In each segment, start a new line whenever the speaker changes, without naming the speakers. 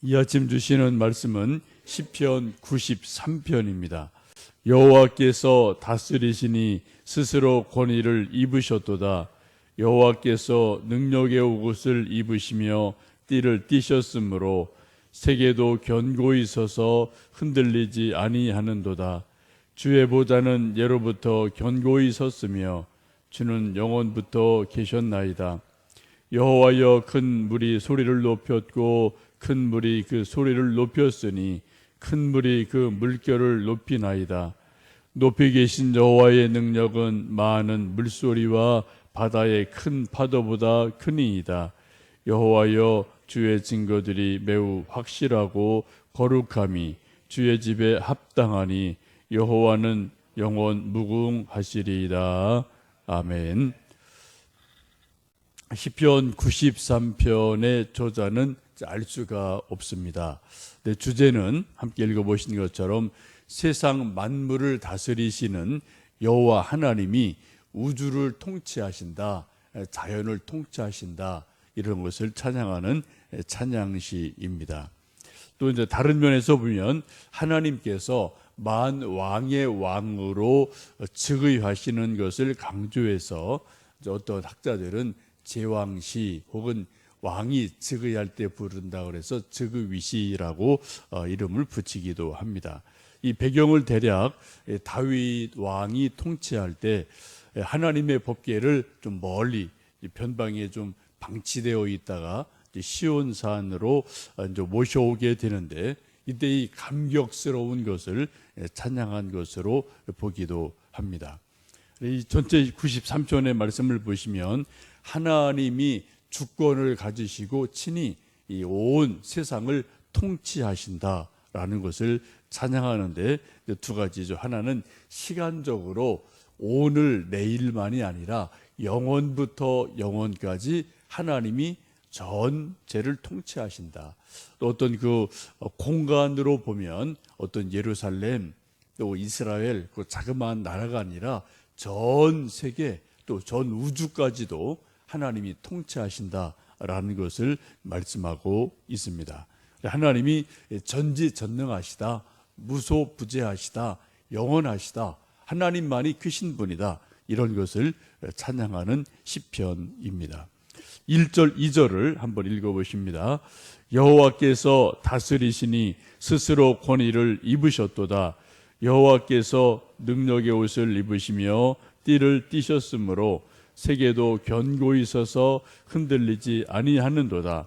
이 아침 주시는 말씀은 시편 93편입니다. 여호와께서 다스리시니 스스로 권위를 입으셨도다. 여호와께서 능력의 옷을 입으시며 띠를 띠셨으므로 세계도 견고히 서서 흔들리지 아니하는도다. 주의 보좌는 예로부터 견고히 섰으며 주는 영원부터 계셨나이다. 여호와여, 큰 물이 소리를 높였고 큰 물이 그 소리를 높였으니 큰 물이 그 물결을 높이나이다. 높이 계신 여호와의 능력은 많은 물소리와 바다의 큰 파도보다 크니이다. 여호와여, 주의 증거들이 매우 확실하고 거룩함이 주의 집에 합당하니 여호와는 영원 무궁하시리이다. 아멘. 시편 93편의 저자는 알 수가 없습니다. 주제는 함께 읽어보신 것처럼 세상 만물을 다스리시는 여호와 하나님이 우주를 통치하신다, 자연을 통치하신다, 이런 것을 찬양하는 찬양시입니다. 또 이제 다른 면에서 보면 하나님께서 만 왕의 왕으로 즉위하시는 것을 강조해서 어떤 학자들은 제왕시 혹은 왕이 즉위할 때 부른다 그래서 즉위시라고 이름을 붙이기도 합니다. 이 배경을 대략 다윗 왕이 통치할 때 하나님의 법궤를 좀 멀리 변방에 좀 방치되어 있다가 시온산으로 이제 모셔오게 되는데 이때 이 감격스러운 것을 찬양한 것으로 보기도 합니다. 이 전체 93편의 말씀을 보시면 하나님이 주권을 가지시고 친히 이 온 세상을 통치하신다라는 것을 찬양하는데 두 가지죠. 하나는 시간적으로 오늘 내일만이 아니라 영원부터 영원까지 하나님이 전체를 통치하신다. 또 어떤 그 공간으로 보면 어떤 예루살렘 또 이스라엘 그 자그마한 나라가 아니라 전 세계 또 전 우주까지도 하나님이 통치하신다라는 것을 말씀하고 있습니다. 하나님이 전지전능하시다, 무소부재하시다, 영원하시다, 하나님만이 크신 분이다, 이런 것을 찬양하는 시편입니다. 1절 2절을 한번 읽어보십니다. 여호와께서 다스리시니 스스로 권위를 입으셨도다. 여호와께서 능력의 옷을 입으시며 띠를 띠셨으므로 세계도 견고히 서서 흔들리지 아니하는도다.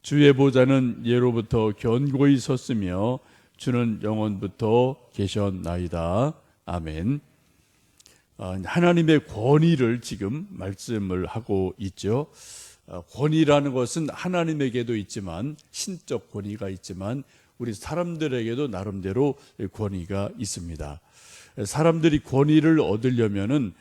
주의 보좌는 예로부터 견고히 섰으며 주는 영원부터 계셨나이다. 아멘. 하나님의 권위를 지금 말씀을 하고 있죠. 권위라는 것은 하나님에게도 있지만 신적 권위가 있지만 우리 사람들에게도 나름대로 권위가 있습니다. 사람들이 권위를 얻으려면은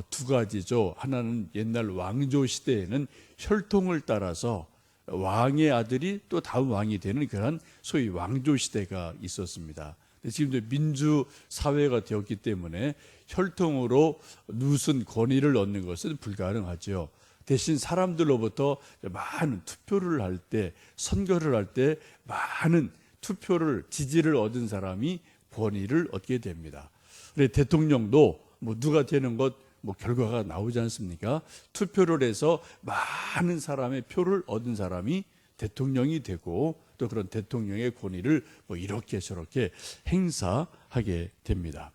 두 가지죠. 하나는 옛날 왕조 시대에는 혈통을 따라서 왕의 아들이 또 다음 왕이 되는 그런 소위 왕조 시대가 있었습니다. 지금도 민주 사회가 되었기 때문에 혈통으로 누슨 권위를 얻는 것은 불가능하죠. 대신 사람들로부터 많은 투표를 할 때, 선거를 할 때 많은 투표를, 지지를 얻은 사람이 권위를 얻게 됩니다. 그래 대통령도 뭐 누가 되는 것 결과가 나오지 않습니까? 투표를 해서 많은 사람의 표를 얻은 사람이 대통령이 되고 또 그런 대통령의 권위를 이렇게 저렇게 행사하게 됩니다.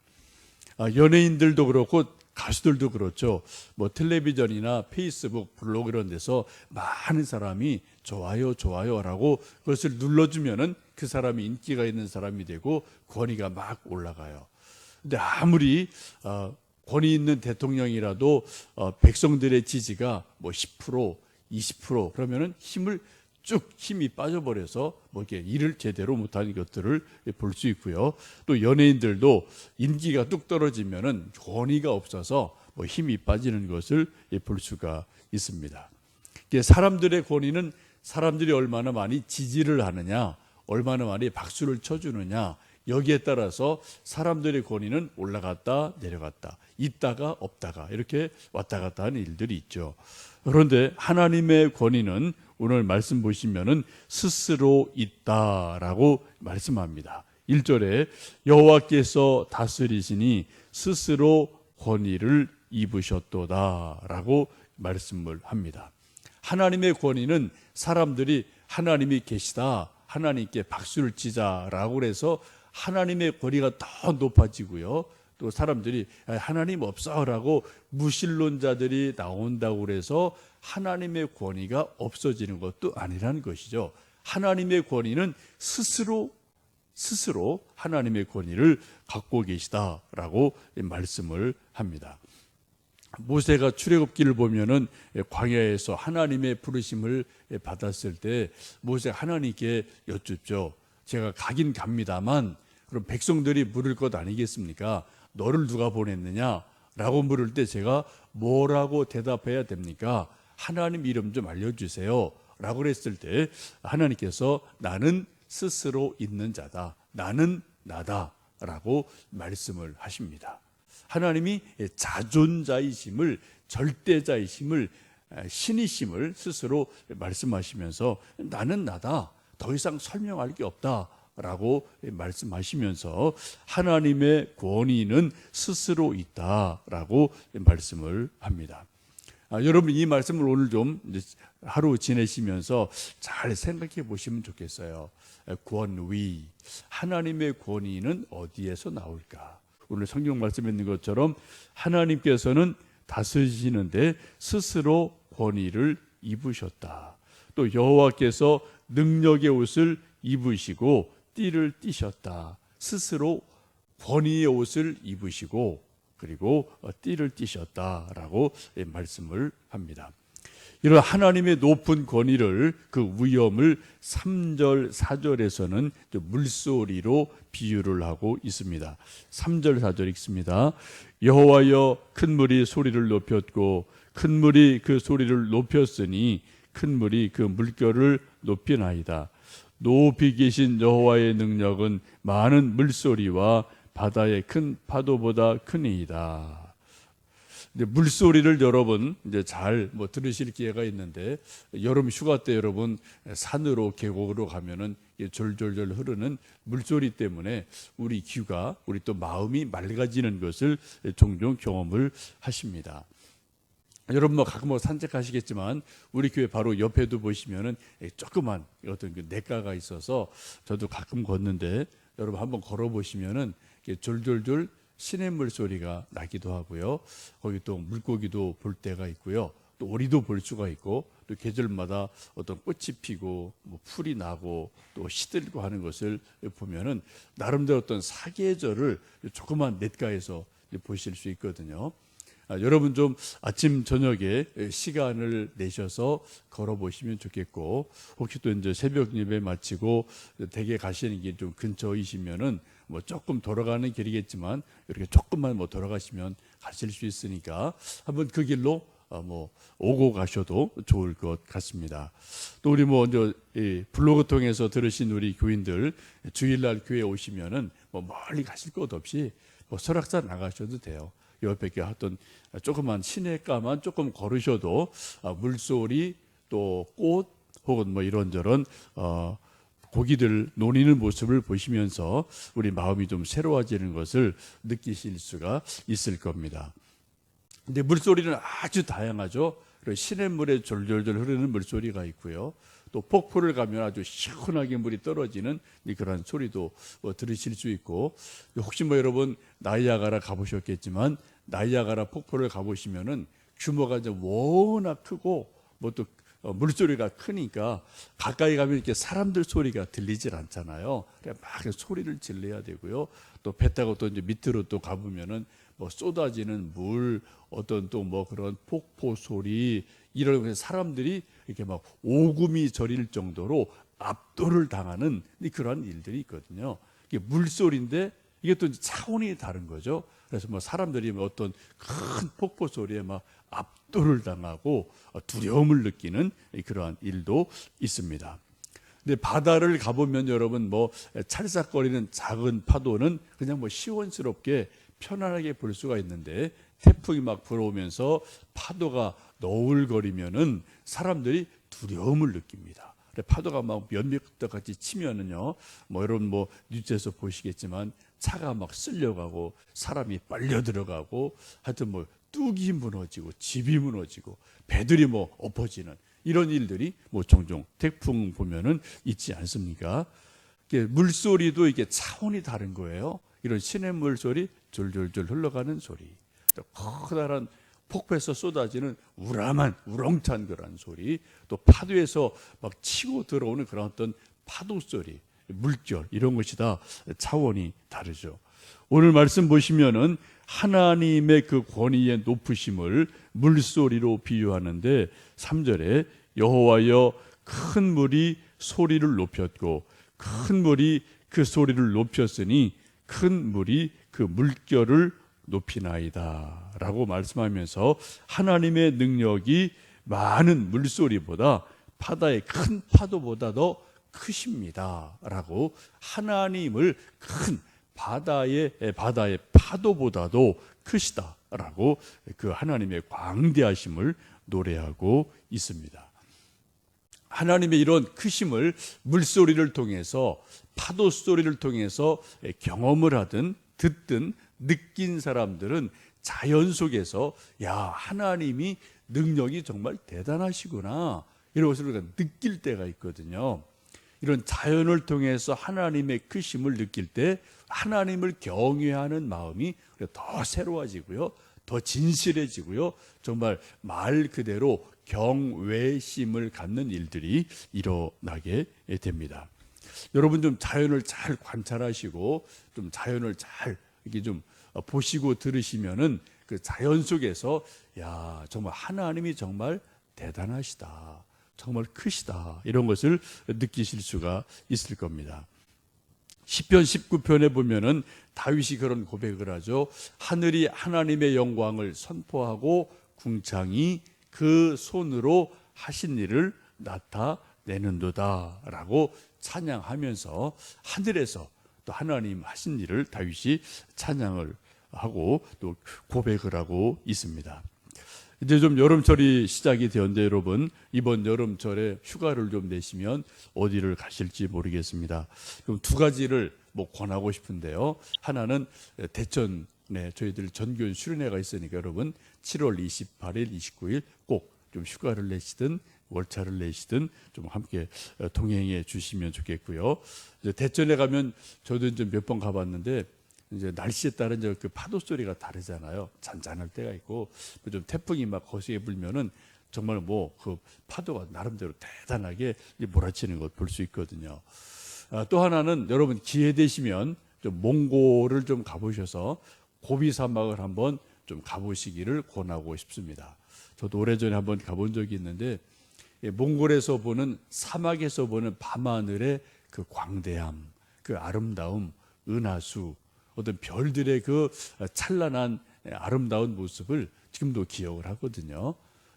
연예인들도 그렇고 가수들도 그렇죠. 텔레비전이나 페이스북, 블로그 이런 데서 많은 사람이 좋아요, 좋아요라고 그것을 눌러주면은 그 사람이 인기가 있는 사람이 되고 권위가 막 올라가요. 근데 아무리 권위 있는 대통령이라도 백성들의 지지가 10%, 20% 그러면은 힘이 빠져버려서 이렇게 일을 제대로 못하는 것들을 볼 수 있고요. 또 연예인들도 인기가 뚝 떨어지면은 권위가 없어서 힘이 빠지는 것을 볼 수가 있습니다. 사람들의 권위는 사람들이 얼마나 많이 지지를 하느냐, 얼마나 많이 박수를 쳐주느냐, 여기에 따라서 사람들의 권위는 올라갔다 내려갔다, 있다가 없다가 이렇게 왔다 갔다 하는 일들이 있죠. 그런데 하나님의 권위는 오늘 말씀 보시면은 스스로 있다라고 말씀합니다. 1절에 여호와께서 다스리시니 스스로 권위를 입으셨도다라고 말씀을 합니다. 하나님의 권위는 사람들이 하나님이 계시다, 하나님께 박수를 치자라고 해서 하나님의 권위가 더 높아지고요. 또 사람들이 하나님 없어라고 무신론자들이 나온다고 그래서 하나님의 권위가 없어지는 것도 아니라는 것이죠. 하나님의 권위는 스스로 하나님의 권위를 갖고 계시다라고 말씀을 합니다. 모세가 출애굽기를 보면은 광야에서 하나님의 부르심을 받았을 때 모세가 하나님께 여쭙죠. 제가 가긴 갑니다만 그럼 백성들이 물을 것 아니겠습니까? 너를 누가 보냈느냐? 라고 물을 때 제가 뭐라고 대답해야 됩니까? 하나님 이름 좀 알려주세요. 라고 그랬을 때 하나님께서 나는 스스로 있는 자다. 나는 나다. 라고 말씀을 하십니다. 하나님이 자존자이심을, 절대자이심을, 신이심을 스스로 말씀하시면서 나는 나다. 더 이상 설명할 게 없다. 라고 말씀하시면서 하나님의 권위는 스스로 있다라고 말씀을 합니다. 여러분 이 말씀을 오늘 좀 하루 지내시면서 잘 생각해 보시면 좋겠어요. 권위, 하나님의 권위는 어디에서 나올까? 오늘 성경 말씀에 있는 것처럼 하나님께서는 다스리시는데 스스로 권위를 입으셨다. 또 여호와께서 능력의 옷을 입으시고 띠를 띠셨다. 스스로 권위의 옷을 입으시고 그리고 띠를 띠셨다라고 말씀을 합니다. 이런 하나님의 높은 권위를, 그 위엄을 3절 4절에서는 물소리로 비유를 하고 있습니다. 3절 4절 읽습니다. 여호와여 큰 물이 소리를 높였고 큰 물이 그 소리를 높였으니 큰 물이 그 물결을 높이나이다. 높이 계신 여호와의 능력은 많은 물소리와 바다의 큰 파도보다 크니이다. 근데 물소리를 여러분 이제 잘 들으실 기회가 있는데 여름 휴가 때 여러분 산으로 계곡으로 가면은 졸졸졸 흐르는 물소리 때문에 우리 귀가 우리 또 마음이 맑아지는 것을 종종 경험을 하십니다. 여러분 가끔 산책하시겠지만 우리 교회 바로 옆에도 보시면은 조그만 어떤 그 냇가가 있어서 저도 가끔 걷는데 여러분 한번 걸어 보시면은 졸졸졸 시냇물 소리가 나기도 하고요. 거기 또 물고기도 볼 때가 있고요. 또 오리도 볼 수가 있고 또 계절마다 어떤 꽃이 피고 풀이 나고 또 시들고 하는 것을 보면은 나름대로 어떤 사계절을 조그만 냇가에서 보실 수 있거든요. 여러분 좀 아침 저녁에 시간을 내셔서 걸어보시면 좋겠고 혹시 또 이제 새벽 예배 마치고 댁에 가시는 게 좀 근처이시면은 조금 돌아가는 길이겠지만 이렇게 조금만 돌아가시면 가실 수 있으니까 한번 그 길로 오고 가셔도 좋을 것 같습니다. 또 우리 이제 블로그 통해서 들으신 우리 교인들 주일날 교회 오시면은 멀리 가실 것 없이 설악산 나가셔도 돼요. 옆에 어떤 조그만 시냇가만 조금 걸으셔도 물소리 또 꽃 혹은 이런저런 고기들 노니는 모습을 보시면서 우리 마음이 좀 새로워지는 것을 느끼실 수가 있을 겁니다. 근데 물소리는 아주 다양하죠. 시냇물에 졸졸졸 흐르는 물소리가 있고요. 또 폭포를 가면 아주 시원하게 물이 떨어지는 그런 소리도 들으실 수 있고 혹시 여러분 나이아가라 가보셨겠지만 나이아가라 폭포를 가보시면은 규모가 이제 워낙 크고 또 물소리가 크니까 가까이 가면 이렇게 사람들 소리가 들리질 않잖아요. 막 소리를 질러야 되고요. 또 배 타고 또 이제 밑으로 또 가보면은 쏟아지는 물, 어떤 또 그런 폭포 소리, 이런 사람들이 이렇게 막 오금이 저릴 정도로 압도를 당하는 그런 일들이 있거든요. 이게 물소리인데 이게 또 차원이 다른 거죠. 그래서 사람들이 어떤 큰 폭포 소리에 막 압도를 당하고 두려움을 느끼는 그러한 일도 있습니다. 근데 바다를 가보면 여러분 찰싹거리는 작은 파도는 그냥 시원스럽게 편안하게 볼 수가 있는데 태풍이 막 불어오면서 파도가 너울거리면은 사람들이 두려움을 느낍니다. 파도가 막 몇몇 같이 치면은요, 뭐 여러분 뭐 뉴스에서 보시겠지만 차가 막 쓸려가고 사람이 빨려 들어가고 하여튼 뭐 뚝이 무너지고 집이 무너지고 배들이 뭐 엎어지는 이런 일들이 뭐 종종 태풍 보면은 있지 않습니까? 물소리도 이게 차원이 다른 거예요. 이런 시냇물 소리, 졸졸졸 흘러가는 소리, 또 커다란 폭포에서 쏟아지는 우람한 우렁찬 그런 소리, 또 파도에서 막 치고 들어오는 그런 어떤 파도 소리, 물결, 이런 것이 다 차원이 다르죠. 오늘 말씀 보시면은 하나님의 그 권위의 높으심을 물소리로 비유하는데 3절에 여호와여 큰 물이 소리를 높였고 큰 물이 그 소리를 높였으니 큰 물이 그 물결을 높이나이다 라고 말씀하면서 하나님의 능력이 많은 물소리보다 바다의 큰 파도보다 더 크십니다 라고 하나님을 큰 바다의 파도보다도 크시다 라고 그 하나님의 광대하심을 노래하고 있습니다. 하나님의 이런 크심을 물소리를 통해서 파도 소리를 통해서 경험을 하든 듣든 느낀 사람들은 자연 속에서 야, 하나님이 능력이 정말 대단하시구나 이런 것을 우리가 느낄 때가 있거든요. 이런 자연을 통해서 하나님의 크심을 느낄 때 하나님을 경외하는 마음이 더 새로워지고요, 더 진실해지고요, 정말 말 그대로 경외심을 갖는 일들이 일어나게 됩니다. 여러분 좀 자연을 잘 관찰하시고 좀 자연을 잘 이렇게 좀 보시고 들으시면은 그 자연 속에서 야, 정말 하나님이 정말 대단하시다, 정말 크시다 이런 것을 느끼실 수가 있을 겁니다. 시편 19편에 보면은 다윗이 그런 고백을 하죠. 하늘이 하나님의 영광을 선포하고 궁창이 그 손으로 하신 일을 나타내는도다 라고 찬양하면서 하늘에서 또 하나님 하신 일을 다윗이 찬양을 하고 또 고백을 하고 있습니다. 이제 좀 여름철이 시작이 되었는데 여러분 이번 여름철에 휴가를 좀 내시면 어디를 가실지 모르겠습니다. 그럼 두 가지를 뭐 권하고 싶은데요. 하나는 대천에 저희들 전교연 수련회가 있으니까 여러분 7월 28일, 29일 꼭 좀 휴가를 내시든 월차를 내시든 좀 함께 동행해 주시면 좋겠고요. 이제 대천에 가면 저도 이제 몇 번 가봤는데 이제 날씨에 따른 이제 그 파도 소리가 다르잖아요. 잔잔할 때가 있고 좀 태풍이 막 거세게 불면은 정말 뭐 그 파도가 나름대로 대단하게 몰아치는 것 볼 수 있거든요. 또 하나는 여러분 기회 되시면 좀 몽골을 좀 가보셔서 고비 사막을 한번 좀 가보시기를 권하고 싶습니다. 저도 오래전에 한번 가본 적이 있는데 몽골에서 보는 사막에서 보는 밤하늘의 그 광대함, 그 아름다움, 은하수, 어떤 별들의 그 찬란한 아름다운 모습을 지금도 기억을 하거든요.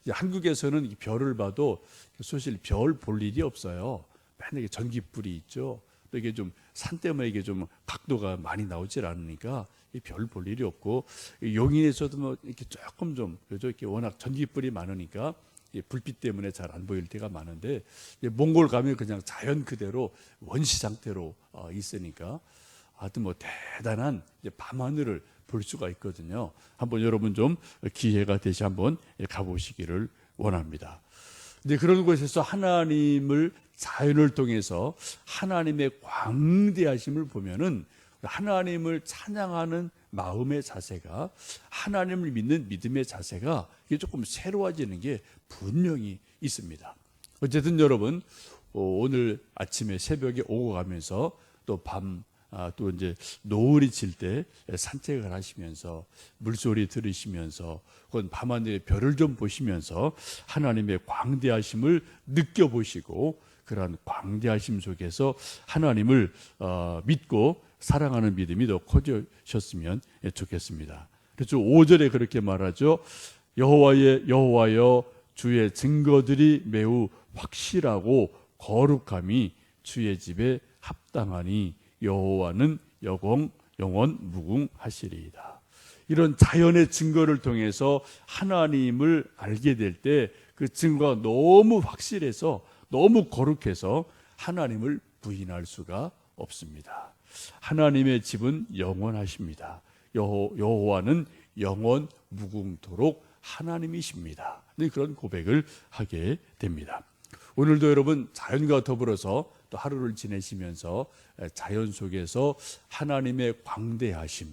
한국에서는 이 별을 봐도 사실 별 볼 일이 없어요. 맨날 전기불이 있죠. 또 이게 좀 산 때문에 이게 좀 각도가 많이 나오질 않으니까 별 볼 일이 없고 용인에서도 뭐 이렇게 조금 좀 그죠. 이렇게 워낙 전기불이 많으니까 불빛 때문에 잘 안 보일 때가 많은데 몽골 가면 그냥 자연 그대로 원시 상태로 있으니까 하여튼 뭐 대단한 밤하늘을 볼 수가 있거든요. 한번 여러분 좀 기회가 되시 한번 가보시기를 원합니다. 근데 그런 곳에서 하나님을 자연을 통해서 하나님의 광대하심을 보면은 하나님을 찬양하는 마음의 자세가, 하나님을 믿는 믿음의 자세가 이게 조금 새로워지는 게 분명히 있습니다. 어쨌든 여러분 오늘 아침에 새벽에 오고 가면서 또 또 이제 노을이 질 때 산책을 하시면서 물소리 들으시면서 혹은 밤하늘의 별을 좀 보시면서 하나님의 광대하심을 느껴보시고 그러한 광대하심 속에서 하나님을 믿고 사랑하는 믿음이 더 커지셨으면 좋겠습니다. 그래서 5절에 그렇게 말하죠. 여호와여 주의 증거들이 매우 확실하고 거룩함이 주의 집에 합당하니 여호와는 영원 무궁하시리이다. 이런 자연의 증거를 통해서 하나님을 알게 될 때 그 증거가 너무 확실해서 너무 거룩해서 하나님을 부인할 수가 없습니다. 하나님의 집은 영원하십니다. 여호와는 영원 무궁토록 하나님이십니다. 그런 고백을 하게 됩니다. 오늘도 여러분 자연과 더불어서 또 하루를 지내시면서 자연 속에서 하나님의 광대하심,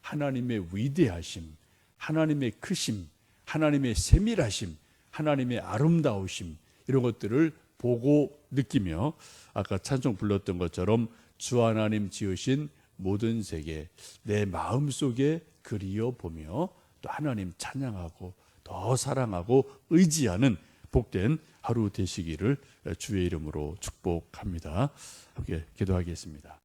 하나님의 위대하심, 하나님의 크심, 하나님의 세밀하심, 하나님의 아름다우심, 이런 것들을 보고 느끼며 아까 찬송 불렀던 것처럼 주 하나님 지으신 모든 세계 내 마음속에 그리워 보며 또 하나님 찬양하고 더 사랑하고 의지하는 복된 하루 되시기를 주의 이름으로 축복합니다. 함께 기도하겠습니다.